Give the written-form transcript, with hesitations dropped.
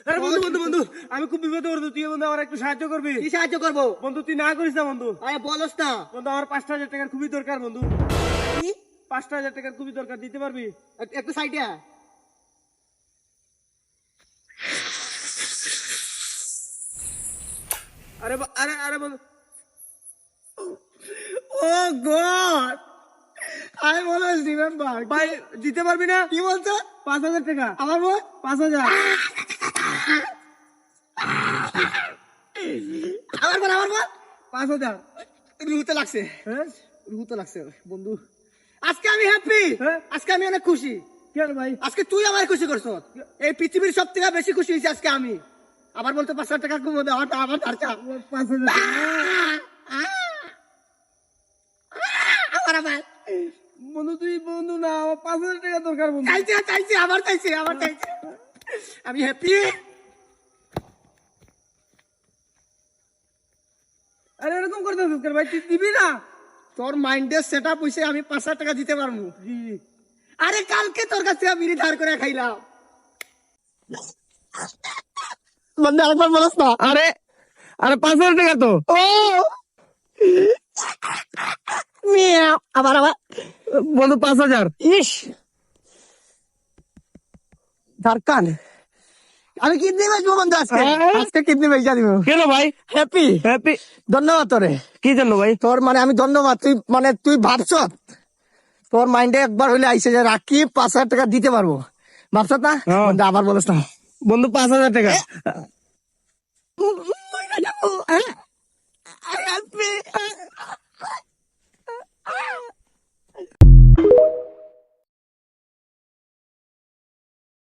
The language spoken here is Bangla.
আরে বন্ধু বন্ধু বন্ধু আমি খুব বিপদে পড়ছি, তুই বন্ধু আমার একটু সাহায্য করবি? কি সাহায্য করবো? বন্ধু তুই না করিস না বন্ধু। আরে বলস না। বন্ধু আমার 5,000 টাকার খুবই দরকার বন্ধু। কি? 5,000 টাকার খুবই দরকার, দিতে পারবি? একটু সাইডে আয়। আরে আরে আরে বন্ধু, ও গড, আই অলওয়েজ রিমেম্বার। ভাই দিতে পারবি না? কি বলছো? 5,000 টাকা। আমার বল। 5,000। আমার বল, আমার বল। 5,000। রুহুতে লাগছে, হ্যাঁ রুহুতে লাগছে বন্ধু। আজকে আমি হ্যাপি, হ্যাঁ? আজকে আমি অনেক খুশি। কেন ভাই? আজকে তুই আমার খুশি করছ। এই পৃথিবীর সব থেকে বেশি খুশি হয়েছি আজকে আমি। আবার বলতো 5,000 টাকা কমে দাও, আমার খরচা। 5,000 টাকা। আমার বন্ধু তুই বন্ধু না, আমার 5,000 টাকা দরকার বন্ধু। চাইছে চাইছে, আবার চাইছে, আবার চাইছে। আমি হ্যাপি। আরে এরকম করতেছিস কেন ভাই? তুই দিবি না? তোর মাইন্ডের সেট আপ হয়েছে আমি 5,000 টাকা দিতে পারবো। জি জি। আরে কালকে তোর কাছ থেকে বিড়ি ধার করে খাইলাম। বন্ধু আরেকবার বলস না। আরে আরে 5,000 টাকা তো। ও মিয়া, আবার আবার বন্ধু 5,000। ইস ঝাড়খান। আমি কিডনি বেচবো বন্ধু আজকে। আজকে কিডনি বেচা দিব। কেন ভাই? Happy happy? ধন্যবাদ তোরে। কি জন্য ভাই? তোর মানে আমি ধন্যবাদ, তুই মানে তুই ভাবছ, তোর মাইন্ডে একবার হইলে আইসে যে রাখি 5,000 টাকা দিতে পারবো, ভাবছ না? হ্যাঁ। বন্ধু আবার বলিস না। বন্ধু 5,000 টাকা। মইরা যাবো, হ্যাঁ?